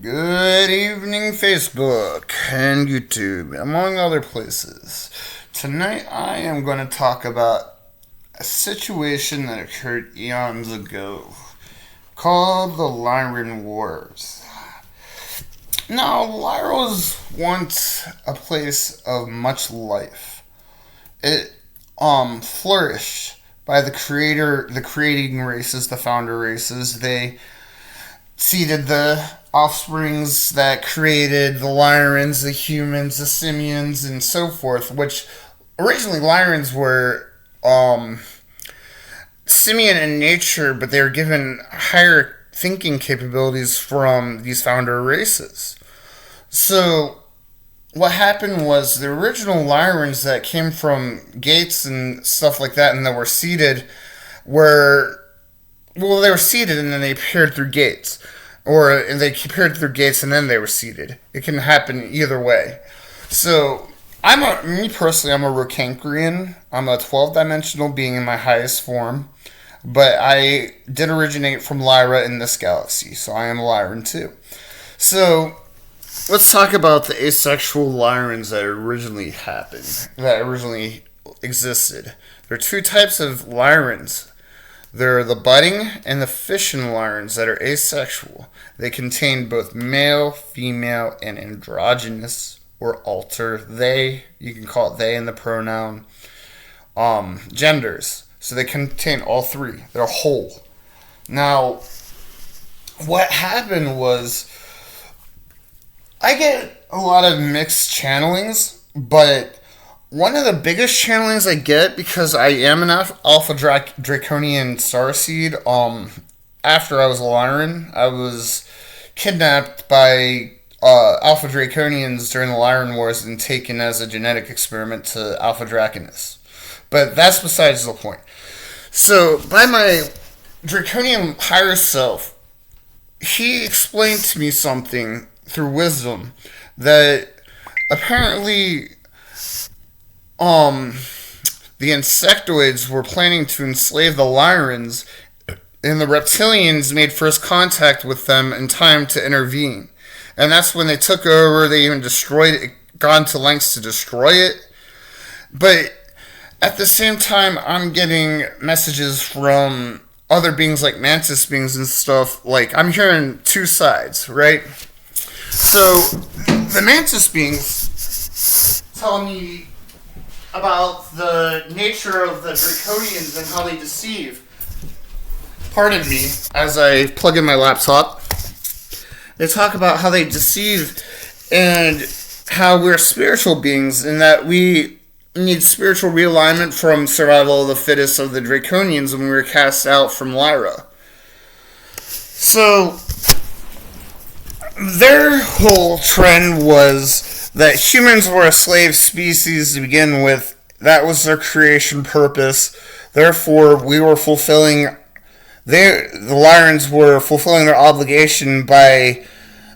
Good evening, Facebook and YouTube, among other places. Tonight I am going to talk about a situation that occurred eons ago called the Lyran Wars. Now, Lyra was once a place of much life. It flourished by the creating races, the founder races. They seeded the offsprings that created the Lyrans, the humans, the simians, and so forth, which originally Lyrans were simian in nature, but they were given higher thinking capabilities from these founder races. So what happened was the original Lyrans that came from gates and stuff like that and that were seeded they were seeded and then they appeared through gates. Or they appeared through gates and then they were seeded. It can happen either way. So, I'm a Rocancrean. I'm a 12-dimensional being in my highest form. But I did originate from Lyra in this galaxy, so I am a Lyran too. So, let's talk about the asexual Lyrans that originally existed. There are two types of Lyrans. There are the budding and the fission Lyrans that are asexual. They contain both male, female, and androgynous or alter. You can call it they in the pronoun, genders. So they contain all three. They're whole. Now, what happened was, I get a lot of mixed channelings, but one of the biggest channelings I get, because I am an Alpha Draconian starseed, after I was a Lyran, I was kidnapped by Alpha Draconians during the Lyran Wars and taken as a genetic experiment to Alpha Draconis. But that's besides the point. So, by my Draconian higher self, he explained to me something through wisdom that apparently the insectoids were planning to enslave the Lyrans, and the reptilians made first contact with them in time to intervene. And that's when they took over. They even destroyed it, gone to lengths to destroy it. But at the same time, I'm getting messages from other beings like mantis beings and stuff. Like, I'm hearing two sides, right? So, the mantis beings tell me about the nature of the Draconians and how they deceive. Pardon me, as I plug in my laptop. They talk about how they deceive and how we're spiritual beings and that we need spiritual realignment from survival of the fittest of the Draconians when we were cast out from Lyra. So, their whole trend was that humans were a slave species to begin with. That was their creation purpose. Therefore, the Lyrans were fulfilling their obligation by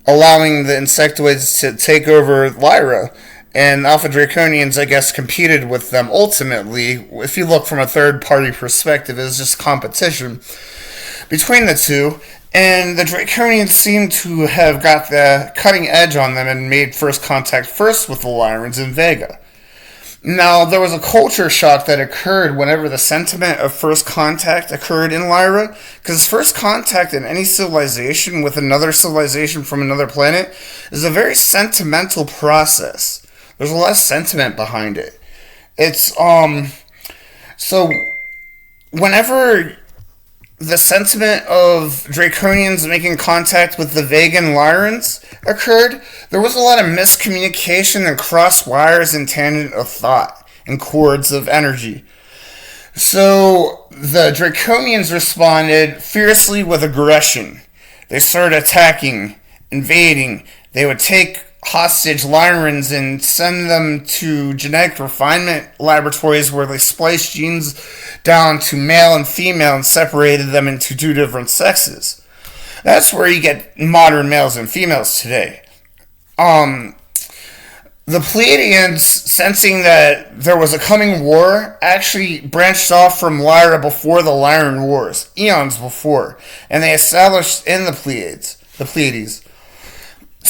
allowing the insectoids to take over Lyra. And Alpha Draconians, I guess, competed with them ultimately. If you look from a third-party perspective, it's just competition between the two. And the Draconians seem to have got the cutting edge on them and made first contact first with the Lyrans in Vega. Now, there was a culture shock that occurred whenever the sentiment of first contact occurred in Lyra, because first contact in any civilization with another civilization from another planet is a very sentimental process. There's a lot of sentiment behind it. It's, so, whenever the sentiment of Draconians making contact with the Vegan Lyrans occurred, there was a lot of miscommunication and cross wires and tangent of thought and cords of energy. So the Draconians responded fiercely with aggression. They started attacking, invading. They would take hostage Lyrans and send them to genetic refinement laboratories where they spliced genes down to male and female and separated them into two different sexes. That's where you get modern males and females today. The Pleiadians, sensing that there was a coming war, actually branched off from Lyra before the Lyran Wars, eons before, and they established in the Pleiades.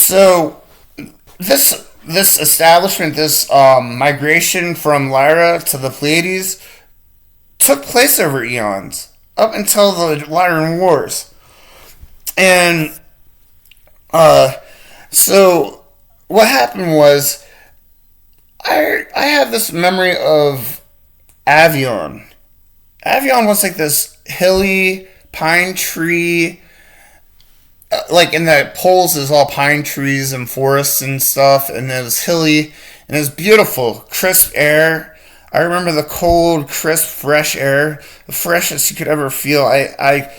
So this establishment, this migration from Lyra to the Pleiades, took place over eons, up until the Lyran Wars. And so what happened was, I have this memory of Avion. Avion was like this hilly pine tree, like in the poles is all pine trees and forests and stuff, and it was hilly and it was beautiful, crisp air. I remember the cold, crisp, fresh air, the freshest you could ever feel. I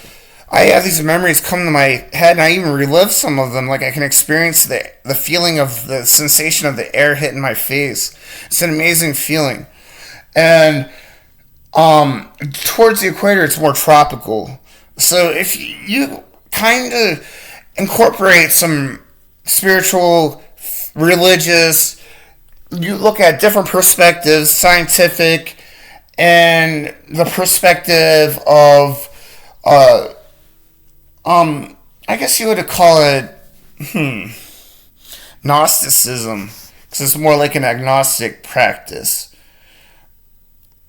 have these memories come to my head, and I even relive some of them. Like I can experience the feeling of the sensation of the air hitting my face. It's an amazing feeling. And towards the equator, it's more tropical. So if you kind of incorporate some spiritual, religious, you look at different perspectives, scientific, and the perspective of, I guess you would call it, Gnosticism, because it's more like an agnostic practice.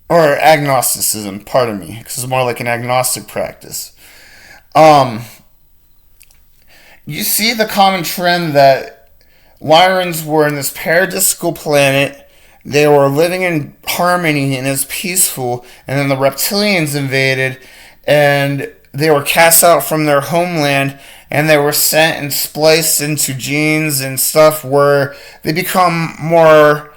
Or agnosticism, pardon me, because it's more like an agnostic practice. You see the common trend that Lyrans were in this paradisical planet. They were living in harmony and it was peaceful. And then the reptilians invaded and they were cast out from their homeland and they were sent and spliced into genes and stuff where they become more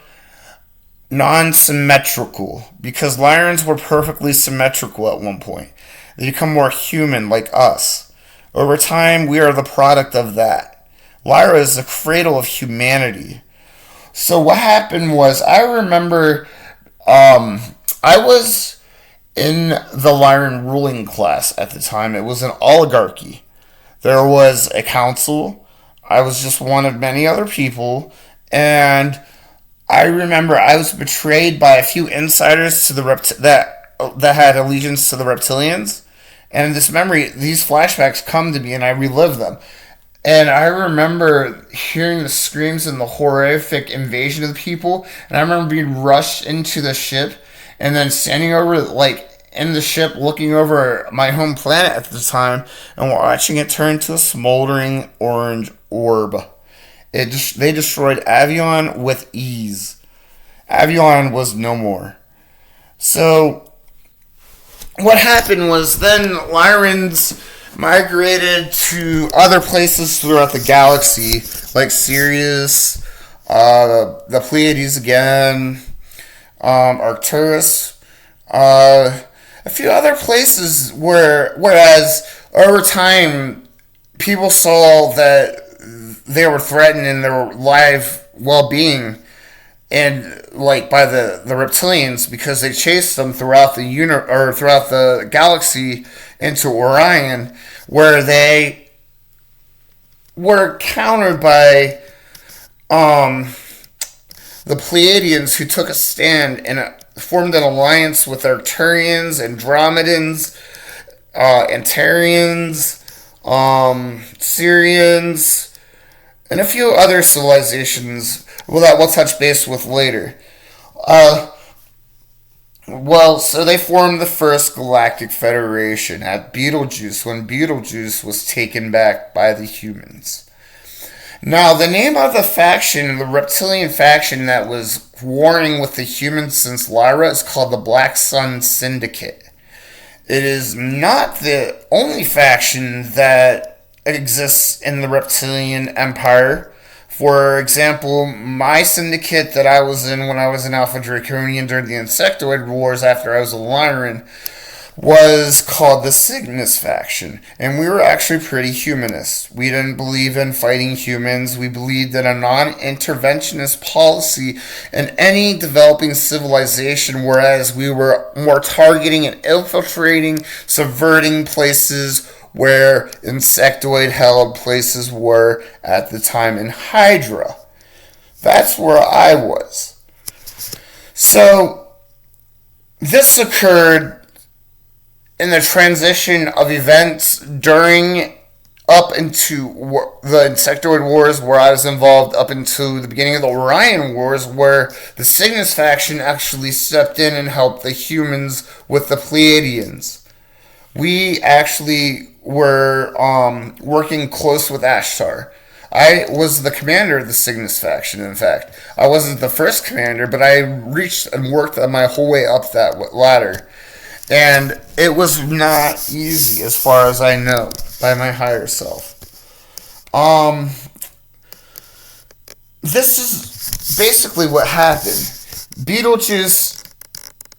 non-symmetrical, because Lyrans were perfectly symmetrical at one point. They become more human like us. Over time, we are the product of that. Lyra is the cradle of humanity. So what happened was, I remember I was in the Lyran ruling class at the time. It was an oligarchy. There was a council. I was just one of many other people. And I remember I was betrayed by a few insiders to the that had allegiance to the reptilians. And this memory, these flashbacks come to me and I relive them. And I remember hearing the screams and the horrific invasion of the people. And I remember being rushed into the ship and then standing over, like, in the ship looking over my home planet at the time and watching it turn to a smoldering orange orb. They destroyed Avion with ease. Avion was no more. So what happened was then Lyrans migrated to other places throughout the galaxy, like Sirius, the Pleiades again, Arcturus, a few other places whereas over time people saw that they were threatened in their life well-being and like by the reptilians, because they chased them throughout the throughout the galaxy into Orion, where they were countered by the Pleiadians, who took a stand and formed an alliance with Arcturians, Andromedans, Antarians, Syrians, and a few other civilizations that we'll touch base with later. So they formed the first Galactic Federation at Betelgeuse, when Betelgeuse was taken back by the humans. Now, the name of the faction, the reptilian faction that was warring with the humans since Lyra, is called the Black Sun Syndicate. It is not the only faction that exists in the reptilian empire. For example, my syndicate that I was in when I was an Alpha Draconian during the Insectoid Wars after I was a Lyran was called the Cygnus faction. And we were actually pretty humanist. We didn't believe in fighting humans. We believed in a non-interventionist policy in any developing civilization, whereas we were more targeting and infiltrating, subverting places where insectoid-held places were at the time in Hydra. That's where I was. So, this occurred in the transition of events during up into the Insectoid Wars, where I was involved, up into the beginning of the Orion Wars, where the Cygnus faction actually stepped in and helped the humans with the Pleiadians. We actually were working close with Ashtar. I was the commander of the Cygnus faction, in fact. I wasn't the first commander, but I reached and worked my whole way up that ladder. And it was not easy, as far as I know, by my higher self. This is basically what happened. Beetlejuice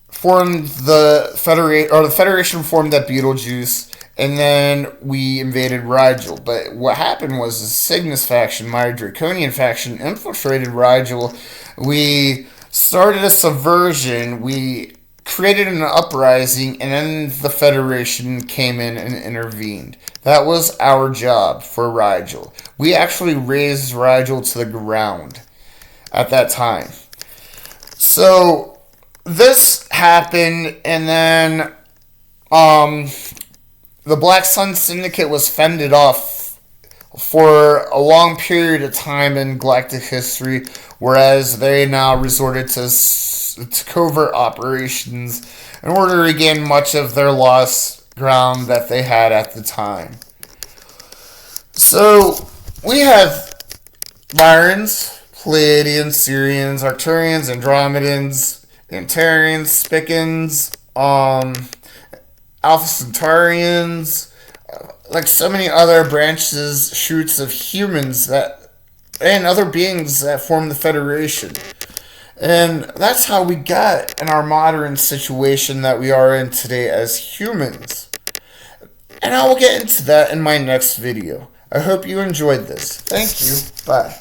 formed the Federation formed that Beetlejuice, and then we invaded Rigel. But what happened was the Cygnus faction, my Draconian faction, infiltrated Rigel. We started a subversion. We created an uprising, and then the Federation came in and intervened. That was our job for Rigel. We actually razed Rigel to the ground at that time. So this happened, and then the Black Sun Syndicate was fended off for a long period of time in Galactic history, whereas they now resorted to covert operations in order to regain much of their lost ground that they had at the time. So we have Lyrans, Pleiadians, Sirians, Arcturians, Andromedans, Antarians, Spiccans, Alpha Centaurians, like so many other branches, shoots of humans and other beings that form the Federation. And that's how we got in our modern situation that we are in today as humans. And I will get into that in my next video. I hope you enjoyed this. Thank you. Bye.